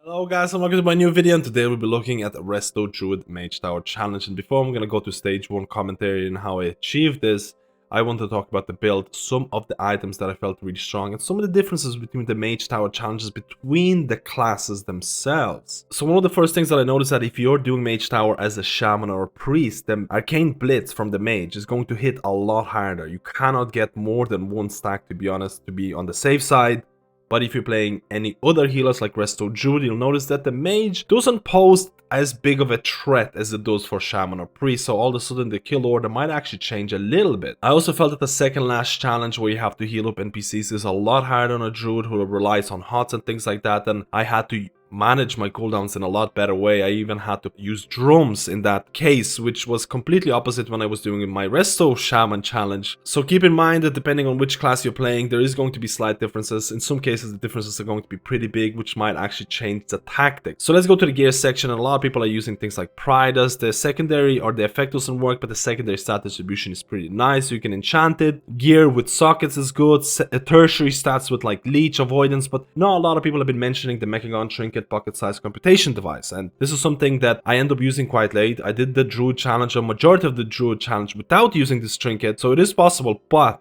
Hello guys, and welcome to my new video, and today we'll be looking at the RESTO DRUID Mage Tower challenge. And before I'm gonna go to stage 1 commentary and how I achieved this, I want to talk about the build, some of the items that I felt really strong, and some of the differences between the Mage Tower challenges between the classes themselves. So one of the first things that I noticed that if you're doing Mage Tower as a Shaman or a Priest, the Arcane Blitz from the Mage is going to hit a lot harder. You cannot get more than one stack, to be honest, to be on the safe side. But if you're playing any other healers like RESTO DRUID, you'll notice that the Mage doesn't pose as big of a threat as it does for Shaman or Priest, so all of a sudden the kill order might actually change a little bit. I also felt that the second last challenge where you have to heal up NPCs is a lot harder on a Druid who relies on HOTS and things like that, and I had to manage my cooldowns in a lot better way. I even had to use drums in that case, which was completely opposite when I was doing my Resto Shaman challenge. So keep in mind that depending on which class you're playing, there is going to be slight differences. In some cases the differences are going to be pretty big, which might actually change the tactics. So let's go to the gear section, and a lot of people are using things like Pride as the secondary, or the effect doesn't work, but the secondary stat distribution is pretty nice. You can enchant it. Gear with sockets is good. Tertiary stats with like leech, avoidance, but not a lot of people have been mentioning the Mechagon Trinket pocket size computation device, and this is something that I end up using quite late. I did the Druid challenge, a majority of the Druid challenge, without using this trinket, so it is possible, but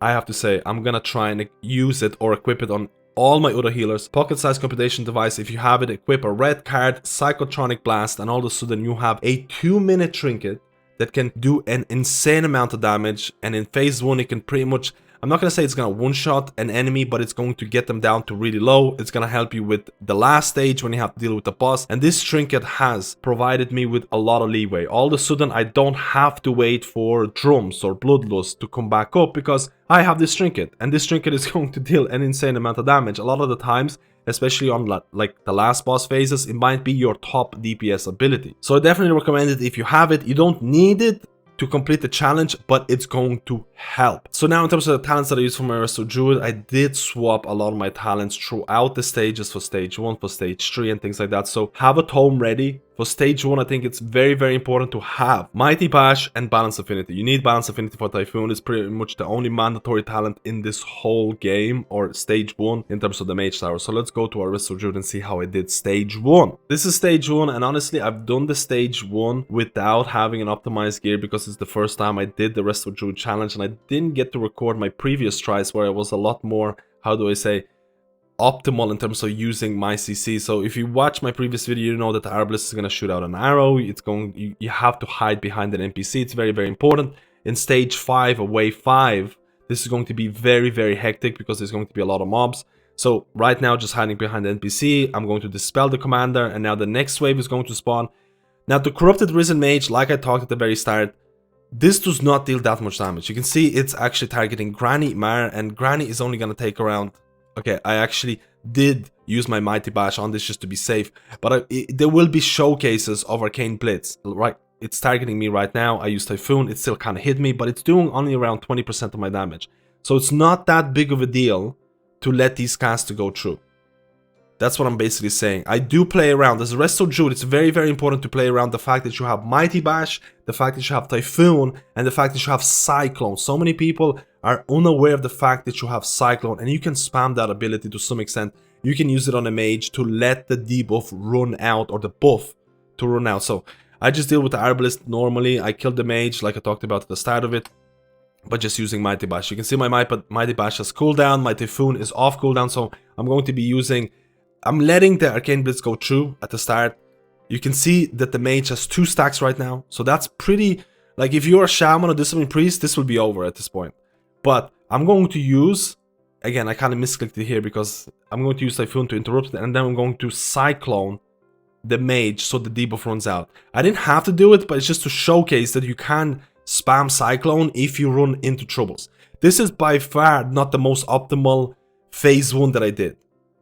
I have to say I'm gonna try and use it or equip it on all my other healers. Pocket size computation device, if you have it, equip a red card, Psychotronic Blast, and all of a sudden you have a 2-minute trinket that can do an insane amount of damage, and in phase 1 it can pretty much, I'm not going to say it's going to one-shot an enemy, but it's going to get them down to really low. It's going to help you with the last stage when you have to deal with the boss. And this trinket has provided me with a lot of leeway. All of a sudden, I don't have to wait for drums or bloodlust to come back up because I have this trinket. And this trinket is going to deal an insane amount of damage. A lot of the times, especially on like the last boss phases, it might be your top DPS ability. So I definitely recommend it if you have it. You don't need it to complete the challenge, but it's going to help. So now in terms of the talents that I use for my RESTO DRUID, I did swap a lot of my talents throughout the stages for stage 1, for stage 3 and things like that. So have a tome ready. For stage 1, I think it's very, very important to have Mighty Bash and Balance Affinity. You need Balance Affinity for Typhoon. It's pretty much the only mandatory talent in this whole game, or stage 1, in terms of the Mage Tower. So let's go to our RESTO DRUID and see how I did stage 1. This is stage 1, and honestly, I've done the stage 1 without having an optimized gear because it's the first time I did the RESTO DRUID challenge, and I didn't get to record my previous tries where I was a lot more, how do I say, optimal in terms of using my CC. So if you watch my previous video, you know that the Arbalist is going to shoot out an arrow. It's going, you have to hide behind an NPC. It's very, very important. In stage 5 or wave 5, this is going to be very, very hectic because there's going to be a lot of mobs. So right now, just hiding behind the NPC, I'm going to dispel the commander, and now the next wave is going to spawn. Now the Corrupted Risen Mage, like I talked at the very start, this does not deal that much damage. You can see it's actually targeting Granny Mar, and Granny is only going to take around... Okay, I actually did use my Mighty Bash on this just to be safe, but there will be showcases of Arcane Blitz, right? It's targeting me right now. I use Typhoon, it still kind of hit me, but it's doing only around 20% of my damage. So it's not that big of a deal to let these casts go through. That's what I'm basically saying. I do play around. As a RESTO DRUID, it's very, very important to play around the fact that you have Mighty Bash, the fact that you have Typhoon, and the fact that you have Cyclone. So many people are unaware of the fact that you have Cyclone, and you can spam that ability to some extent. You can use it on a mage to let the debuff run out, or the buff to run out. So I just deal with the Arbalist normally. I killed the mage like I talked about at the start of it, but just using Mighty Bash. You can see my Mighty Bash has cooldown, my Typhoon is off cooldown, so I'm going to be using... I'm letting the Arcane Blitz go through at the start. You can see that the mage has 2 stacks right now, so that's pretty... Like, if you're a Shaman or Discipline Priest, this will be over at this point. But I'm going to use... Again, I kind of misclicked it here because I'm going to use Typhoon to interrupt it, and then I'm going to Cyclone the mage so the debuff runs out. I didn't have to do it, but it's just to showcase that you can spam Cyclone if you run into troubles. This is by far not the most optimal phase 1 that I did.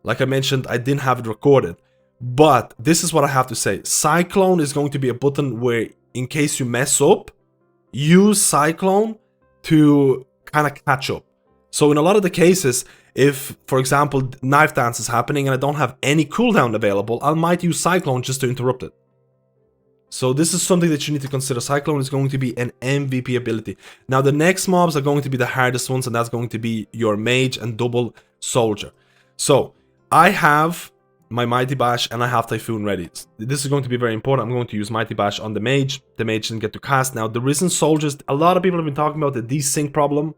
Like I mentioned, I didn't have it recorded, but this is what I have to say. Cyclone is going to be a button where, in case you mess up, use Cyclone to kind of catch up. So in a lot of the cases, if, for example, Knife Dance is happening and I don't have any cooldown available, I might use Cyclone just to interrupt it. So this is something that you need to consider. Cyclone is going to be an MVP ability. Now the next mobs are going to be the hardest ones, and that's going to be your Mage and Double Soldier. So I have my Mighty Bash and I have Typhoon ready. This is going to be very important. I'm going to use Mighty Bash on the Mage. The Mage didn't get to cast. Now, the Risen Soldiers, a lot of people have been talking about the desync problem,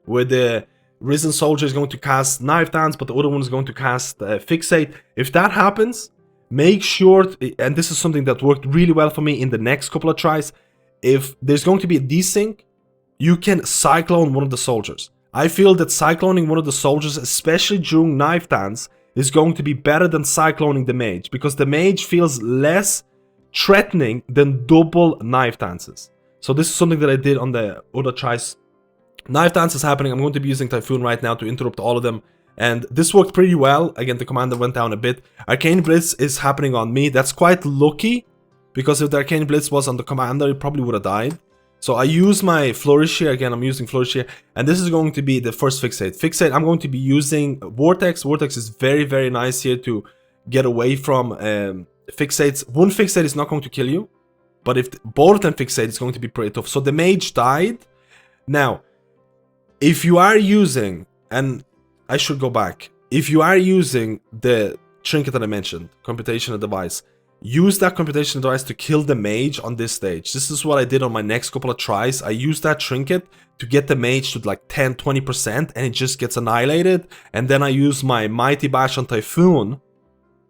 where the Risen Soldier is going to cast Knife Dance, but the other one is going to cast Fixate. If that happens, make sure, and this is something that worked really well for me in the next couple of tries, if there's going to be a desync, you can Cyclone one of the soldiers. I feel that cycloning one of the soldiers, especially during Knife Dance, is going to be better than cycloning the Mage, because the Mage feels less threatening than double Knife Dances. So this is something that I did on the other tries. Knife Dance is happening. I'm going to be using Typhoon right now to interrupt all of them, and this worked pretty well. Again, the commander went down a bit. Arcane Blitz is happening on me. That's quite lucky, because if the Arcane Blitz was on the commander, it probably would have died. So I use my Flourish here. Again, I'm using Flourish here. And this is going to be the first Fixate. Fixate, I'm going to be using Vortex. Vortex is very, very nice here to get away from Fixates. One Fixate is not going to kill you. But if both of them Fixate, it's going to be pretty tough. So the Mage died. Now, if you are using, and I should go back. If you are using the trinket that I mentioned, computational device, use that computational device to kill the Mage on this stage. This is what I did on my next couple of tries. I used that trinket to get the Mage to like 10-20% and it just gets annihilated. And then I use my Mighty Bash on Typhoon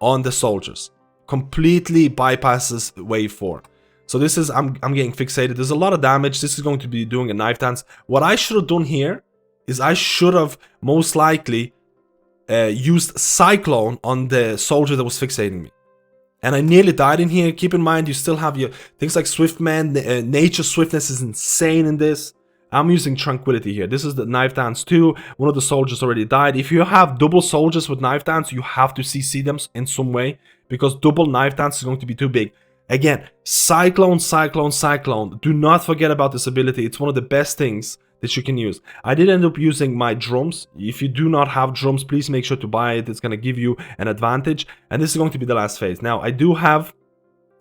on the soldiers. Completely bypasses wave 4. So this is, I'm getting fixated. There's a lot of damage. This is going to be doing a Knife Dance. What I should have done here is I should have most likely used Cyclone on the soldier that was fixating me. And I nearly died in here. Keep in mind, you still have your things like Swiftman. Nature Swiftness is insane in this. I'm using Tranquility here. This is the Knife Dance 2. One of the soldiers already died. If you have double soldiers with Knife Dance, you have to CC them in some way, because double Knife Dance is going to be too big. Again, Cyclone, Cyclone, Cyclone. Do not forget about this ability. It's one of the best things that you can use. I did end up using my drums. If you do not have drums, please make sure to buy it. It's going to give you an advantage. And this is going to be the last phase. Now, I do have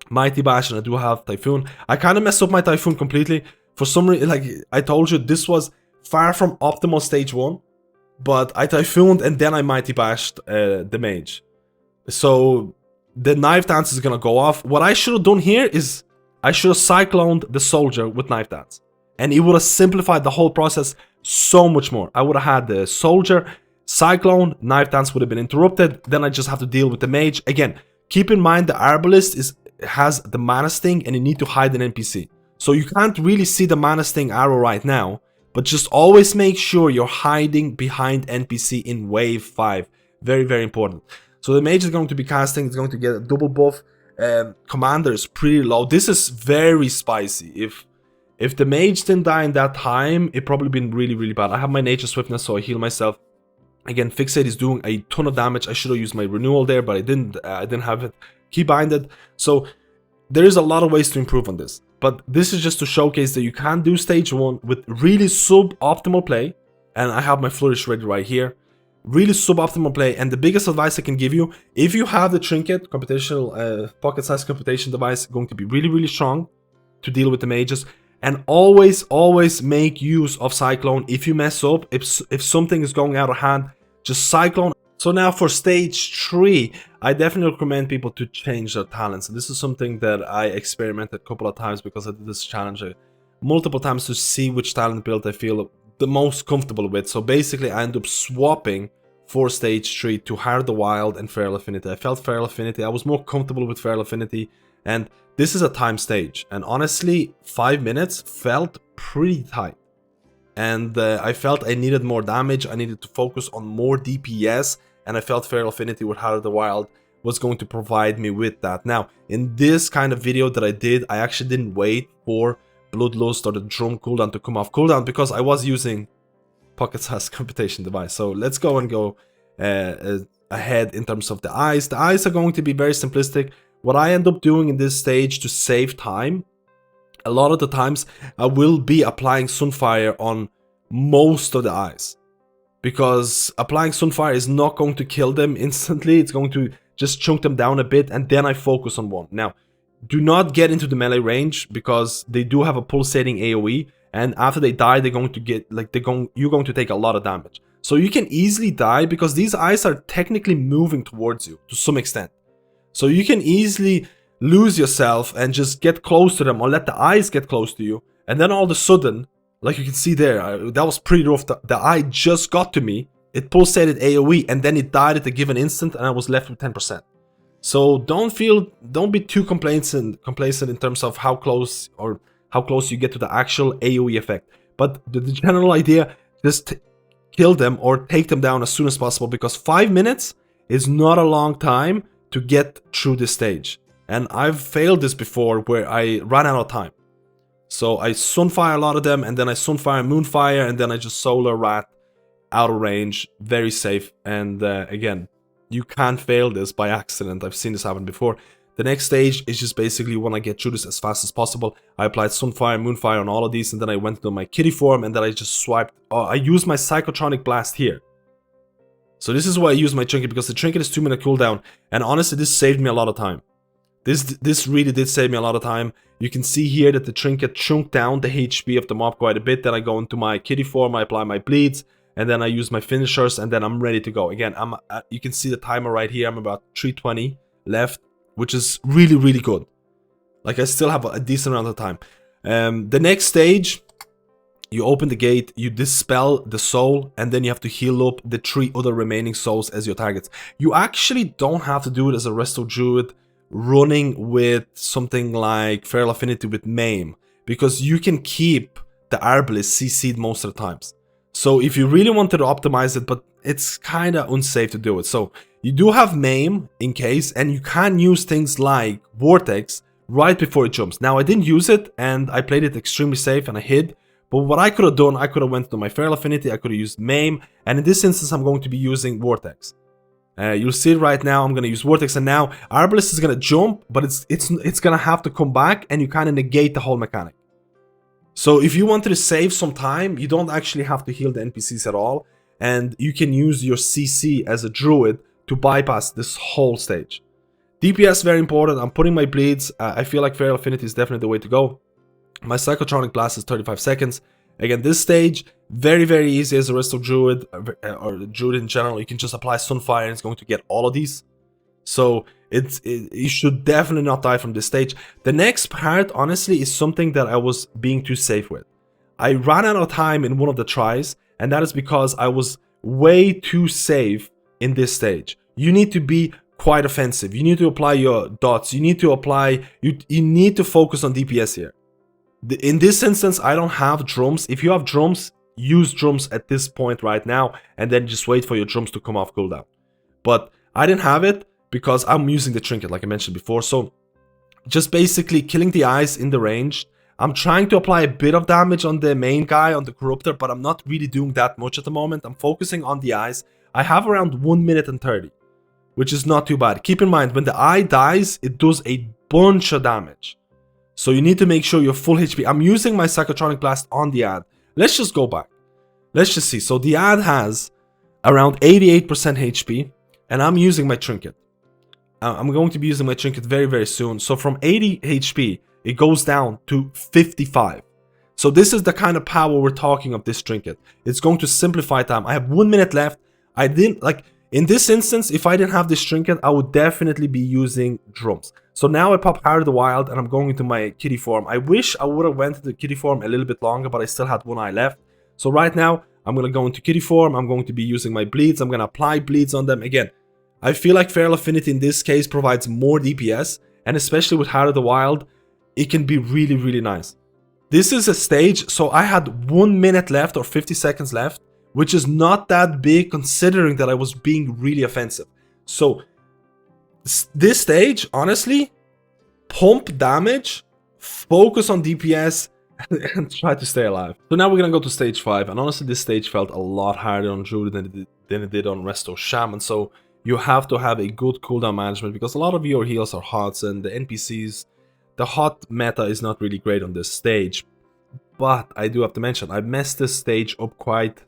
Mighty Bash and I do have Typhoon. I kind of messed up my Typhoon completely. For some reason, like I told you, this was far from optimal stage 1. But I Typhooned and then I Mighty Bashed the Mage. So the Knife Dance is going to go off. What I should have done here is I should have Cycloned the soldier with Knife Dance. And it would have simplified the whole process so much more. I would have had the soldier, Cyclone, Knife Dance would have been interrupted. Then I just have to deal with the Mage. Again, keep in mind the Arbalist has the Mana Sting and you need to hide an NPC. So you can't really see the Mana Sting arrow right now. But just always make sure you're hiding behind NPC in wave 5. Very, very important. So the Mage is going to be casting. It's going to get a double buff. Commander is pretty low. This is very spicy. If the Mage didn't die in that time, it probably been really, really bad. I have my Nature Swiftness, so I heal myself. Again, Fixate is doing a ton of damage. I should have used my Renewal there, but I didn't have it. Keybinded. So there is a lot of ways to improve on this. But this is just to showcase that you can do stage 1 with really suboptimal play. And I have my Flourish ready right here. Really suboptimal play. And the biggest advice I can give you, if you have the Trinket, computational, pocket-sized computation device, going to be really, really strong to deal with the Mages. And always, always make use of Cyclone. If you mess up, if something is going out of hand, just Cyclone. So now for stage 3, I definitely recommend people to change their talents. This is something that I experimented a couple of times because I did this challenge multiple times to see which talent build I feel the most comfortable with. So basically I ended up swapping for stage 3 to Heart the Wild and Feral Affinity. I felt Feral Affinity. I was more comfortable with Feral Affinity. And this is a time stage, and honestly, 5 minutes felt pretty tight. And I felt I needed more damage, I needed to focus on more DPS, and I felt Feral Affinity with Heart of the Wild was going to provide me with that. Now, in this kind of video that I did, I actually didn't wait for Bloodlust or the Drum cooldown to come off cooldown because I was using pocket-sized computation device. So let's go and go ahead in terms of the eyes. The eyes are going to be very simplistic. What I end up doing in this stage to save time, a lot of the times I will be applying Sunfire on most of the eyes. Because applying Sunfire is not going to kill them instantly, it's going to just chunk them down a bit and then I focus on one. Now, do not get into the melee range because they do have a pulsating AoE and after they die they're going to get, like, you're going to take a lot of damage. So you can easily die because these eyes are technically moving towards you to some extent. So you can easily lose yourself and just get close to them, or let the eyes get close to you, and then all of a sudden, like you can see there, that was pretty rough. The eye just got to me, it pulsated AoE, and then it died at a given instant, and I was left with 10%. So don't be too complacent in terms of how close you get to the actual AoE effect. But the general idea, just kill them or take them down as soon as possible, because 5 minutes is not a long time to get through this stage. And I've failed this before where I ran out of time. So I Sunfire a lot of them, and then I Sunfire Moonfire, and then I just Solar Rat out of range, very safe. And again, you can't fail this by accident. I've seen this happen before. The next stage is just basically when I get through this as fast as possible. I applied Sunfire, Moonfire on all of these, and then I went to my kitty form, and then I just swiped. I used my Psychotronic Blast here. So this is why I use my trinket, because the trinket is 2-minute cooldown, and honestly, this saved me a lot of time. This really did save me a lot of time. You can see here that the trinket chunked down the HP of the mob quite a bit. Then I go into my kitty form, I apply my bleeds, and then I use my finishers, and then I'm ready to go. Again, you can see the timer right here. I'm about 320 left, which is really, really good. Like, I still have a decent amount of time. The next stage, you open the gate, you dispel the soul, and then you have to heal up the 3 other remaining souls as your targets. You actually don't have to do it as a Resto Druid running with something like Feral Affinity with Maim, because you can keep the Arbalest CC'd most of the times. So if you really wanted to optimize it, but it's kind of unsafe to do it. So you do have Maim in case, and you can use things like Vortex right before it jumps. Now, I didn't use it, and I played it extremely safe, and I hid. But what I could have done, I could have went to my Feral Affinity, I could have used Maim, and in this instance, I'm going to be using Vortex. You'll see it right now. I'm going to use Vortex, and now Arbalest is going to jump, but it's going to have to come back, and you kind of negate the whole mechanic. So if you wanted to save some time, you don't actually have to heal the NPCs at all, and you can use your CC as a druid to bypass this whole stage. DPS very important. I'm putting my bleeds. I feel like Feral Affinity is definitely the way to go. My Psychotronic Blast is 35 seconds. Again, this stage, very, very easy as a Resto Druid, or Druid in general. You can just apply Sunfire and it's going to get all of these. So you should definitely not die from this stage. The next part, honestly, is something that I was being too safe with. I ran out of time in one of the tries, and that is because I was way too safe in this stage. You need to be quite offensive. You need to apply your dots. You need to apply, you need to focus on DPS here. In this instance, I don't have drums. If you have drums, use drums at this point right now, and then just wait for your drums to come off cooldown. But I didn't have it because I'm using the trinket, like I mentioned before. So just basically killing the eyes in the range. I'm trying to apply a bit of damage on the main guy, on the Corruptor, but I'm not really doing that much at the moment. I'm focusing on the eyes. I have around 1 minute and 30, which is not too bad. Keep in mind, when the eye dies, it does a bunch of damage. So you need to make sure you're full HP. I'm using my Psychotronic Blast on the ad. Let's just go back. Let's just see. So the ad has around 88% HP, and I'm using my trinket. I'm going to be using my trinket very, very soon. So from 80 HP, it goes down to 55. So this is the kind of power we're talking of this trinket. It's going to simplify time. I have 1 minute left. I didn't, like, in this instance, if I didn't have this trinket, I would definitely be using drums. So now I pop Heart of the Wild, and I'm going into my kitty form. I wish I would have went to the kitty form a little bit longer, but I still had one eye left. So right now, I'm going to go into kitty form. I'm going to be using my bleeds. I'm going to apply bleeds on them. Again, I feel like Feral Affinity in this case provides more DPS, and especially with Heart of the Wild, it can be really, really nice. This is a stage, so I had 1 minute left or 50 seconds left, which is not that big considering that I was being really offensive. So this stage, honestly, pump damage, focus on DPS, and try to stay alive. So now we're gonna go to stage 5, and honestly this stage felt a lot harder on Druid than it did on Resto Shaman, so you have to have a good cooldown management because a lot of your heals are HOTS, and the NPCs, the hot meta is not really great on this stage. But I do have to mention, I messed this stage up quite,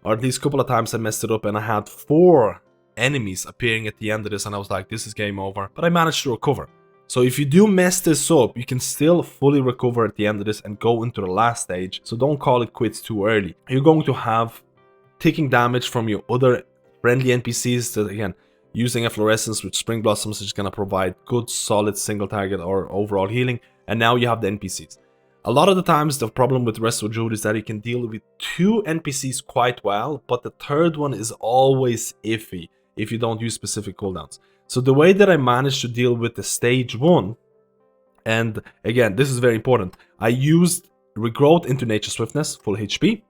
or at least a couple of times I messed it up, and I had 4 enemies appearing at the end of this, and I was like, this is game over. But I managed to recover. So if you do mess this up, you can still fully recover at the end of this and go into the last stage. So don't call it quits too early. You're going to have ticking damage from your other friendly NPCs that, again, using Efflorescence with Spring Blossoms is going to provide good, solid single target or overall healing. And now you have the NPCs. A lot of the times the problem with Resto Druid is that you can deal with 2 NPCs quite well, but the third one is always iffy if you don't use specific cooldowns. So the way that I managed to deal with the stage 1, and again, this is very important, I used Regrowth into Nature Swiftness, full HP.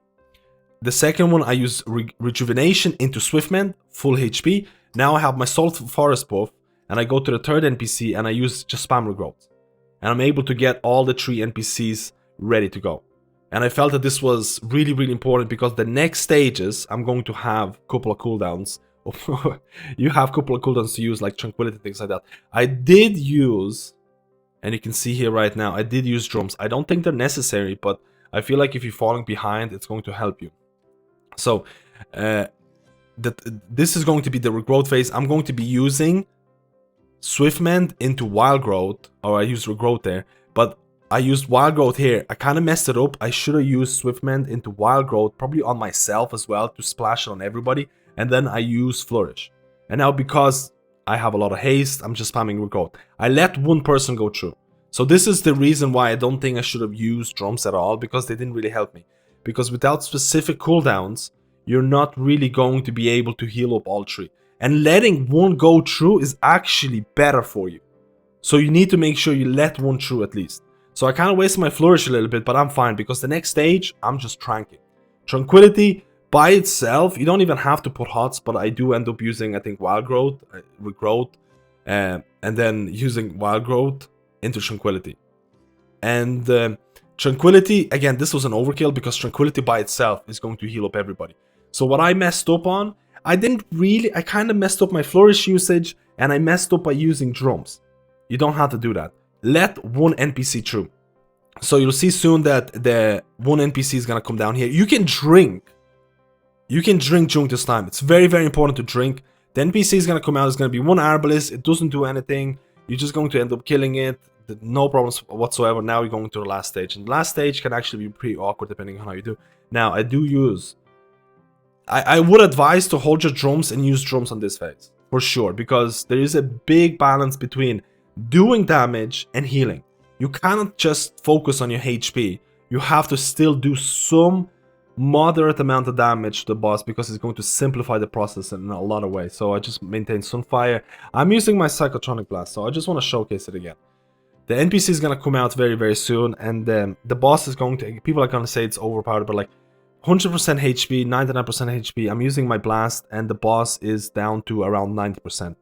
The second one, I used Rejuvenation into Swiftmend, full HP. Now I have my Salt Forest buff, and I go to the third NPC and I use just spam Regrowth. And I'm able to get all the 3 NPCs ready to go. And I felt that this was really, really important because the next stages, I'm going to have a couple of cooldowns. You have a couple of cooldowns to use, like Tranquility, things like that. I did use, and you can see here right now, I did use drums. I don't think they're necessary, but I feel like if you're falling behind, it's going to help you. So, this is going to be the regrowth phase. I'm going to be using Swiftmend into Wild Growth, or I used Regrowth there, but I used Wild Growth here. I kind of messed it up. I should have used Swiftmend into Wild Growth, probably on myself as well, to splash it on everybody, and then I use Flourish. And now because I have a lot of haste, I'm just spamming Regrowth. I let one person go through. So this is the reason why I don't think I should have used drums at all, because they didn't really help me. Because without specific cooldowns, you're not really going to be able to heal up all 3. And letting one go through is actually better for you. So you need to make sure you let one through at least. So I kind of wasted my Flourish a little bit, but I'm fine because the next stage, I'm just tranking. Tranquility by itself, you don't even have to put HOTS, but I do end up using, I think, Wild Growth, Regrowth, and then using Wild Growth into Tranquility. And Tranquility, again, this was an overkill because Tranquility by itself is going to heal up everybody. So what I messed up on, I kind of messed up my Flourish usage, and I messed up by using drums. You don't have to do that. Let one NPC through. So you'll see soon that the one NPC is going to come down here. You can drink. You can drink during this time. It's very, very important to drink. The NPC is going to come out. It's going to be one Arbalest. It doesn't do anything. You're just going to end up killing it. No problems whatsoever. Now we're going to the last stage. And the last stage can actually be pretty awkward depending on how you do. Now, I do use... I would advise to hold your drums and use drums on this phase. For sure. Because there is a big balance between doing damage and healing. You cannot just focus on your HP. You have to still do some moderate amount of damage to the boss because it's going to simplify the process in a lot of ways. So I just maintain Sunfire. I'm using my Psychotronic Blast, so I just want to showcase it again. The NPC is going to come out very, very soon, and the boss is going to... People are going to say it's overpowered, but like 100% HP, 99% HP. I'm using my Blast, and the boss is down to around 90%.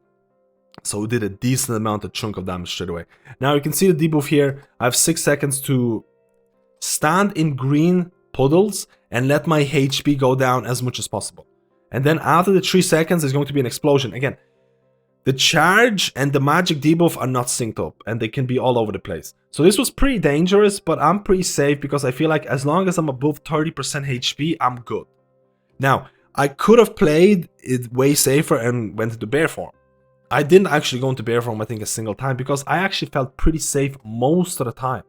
So we did a decent amount of chunk of damage straight away. Now you can see the debuff here. I have 6 seconds to stand in green puddles and let my HP go down as much as possible. And then after the 3 seconds, there's going to be an explosion. Again, the charge and the magic debuff are not synced up, and they can be all over the place. So this was pretty dangerous, but I'm pretty safe because I feel like as long as I'm above 30% HP, I'm good. Now, I could have played it way safer and went into bear form. I didn't actually go into bear form, I think, a single time because I actually felt pretty safe most of the time.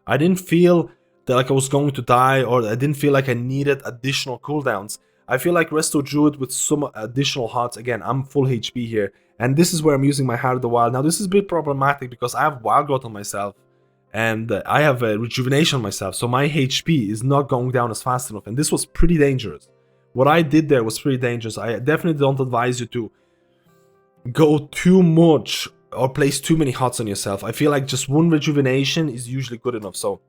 I didn't feel that like I was going to die, or I didn't feel like I needed additional cooldowns. I feel like Resto Druid with some additional HOTS. Again, I'm full HP here, and this is where I'm using my Heart of the Wild. Now, this is a bit problematic because I have Wild Growth on myself, and I have a Rejuvenation on myself, so my HP is not going down as fast enough, and this was pretty dangerous. What I did there was pretty dangerous. I definitely don't advise you to go too much or place too many HOTS on yourself. I feel like just one Rejuvenation is usually good enough, so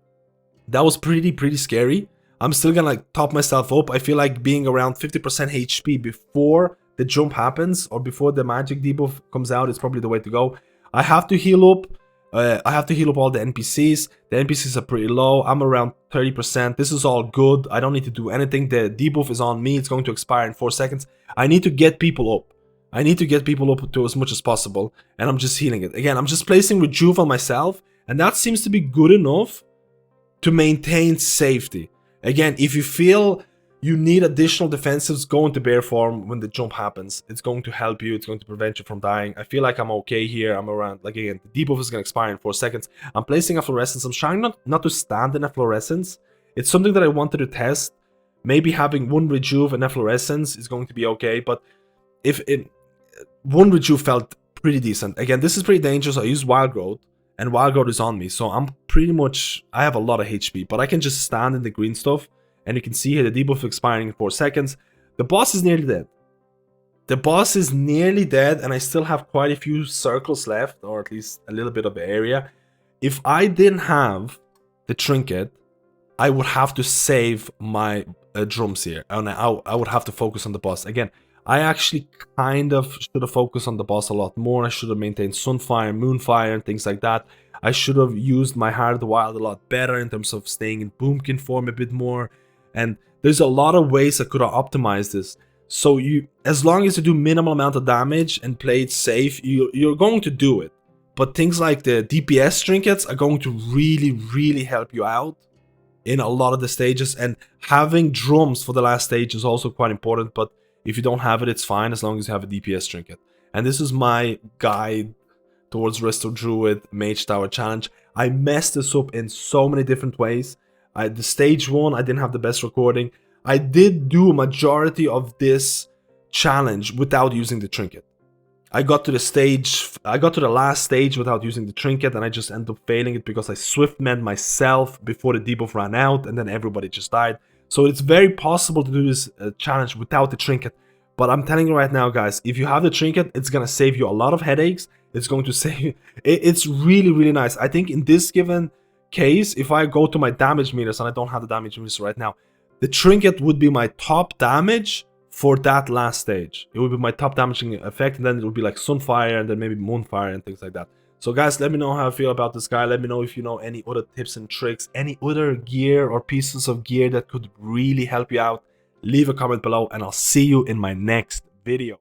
that was pretty scary. I'm still gonna like top myself up. I feel like being around 50% HP before the jump happens or before the magic debuff comes out is probably the way to go. I have to heal up. I have to heal up all the NPCs. The NPCs are pretty low. I'm around 30%. This is all good. I don't need to do anything. The debuff is on me. It's going to expire in 4 seconds. I need to get people up. I need to get people up to as much as possible, and I'm just healing it. Again, I'm just placing Rejuve on myself, and that seems to be good enough to maintain safety. Again, if you feel you need additional defensives, go into bear form when the jump happens. It's going to help you. It's going to prevent you from dying. I feel like I'm okay here. I'm around, like again, the debuff is going to expire in 4 seconds. I'm placing Efflorescence. I'm trying not to stand in Efflorescence. It's something that I wanted to test. Maybe having one Rejuve and Efflorescence is going to be okay, but if it... One Reju felt pretty decent. Again, this is pretty dangerous. I used Wild Growth, and Wild Growth is on me, so I'm pretty much, I have a lot of HP, but I can just stand in the green stuff, and you can see here the debuff expiring in 4 seconds. The boss is nearly dead. The boss is nearly dead, and I still have quite a few circles left, or at least a little bit of the area. If I didn't have the trinket, I would have to save my drums here, and I would have to focus on the boss. Again, I actually kind of should have focused on the boss a lot more. I should have maintained Sunfire, Moonfire, and things like that. I should have used my Heart of the Wild a lot better in terms of staying in Boomkin form a bit more. And there's a lot of ways I could have optimized this. So as long as you do minimal amount of damage and play it safe, you're going to do it. But things like the DPS trinkets are going to really, really help you out in a lot of the stages. And having drums for the last stage is also quite important. But if you don't have it, it's fine as long as you have a DPS trinket. And this is my guide towards Resto Druid Mage Tower challenge. I messed this up in so many different ways. The stage 1, I didn't have the best recording. I did do a majority of this challenge without using the trinket. I got to the last stage without using the trinket, and I just ended up failing it because I swift mend myself before the debuff ran out, and then everybody just died. So it's very possible to do this challenge without the trinket. But I'm telling you right now, guys, if you have the trinket, it's gonna save you a lot of headaches. It's going to save. It's really, really nice. I think in this given case, if I go to my damage meters, and I don't have the damage meters right now, the trinket would be my top damage for that last stage. It would be my top damaging effect, and then it would be like Sunfire, and then maybe Moonfire, and things like that. So guys, let me know how I feel about this guy. Let me know if you know any other tips and tricks, any other gear or pieces of gear that could really help you out. Leave a comment below, and I'll see you in my next video.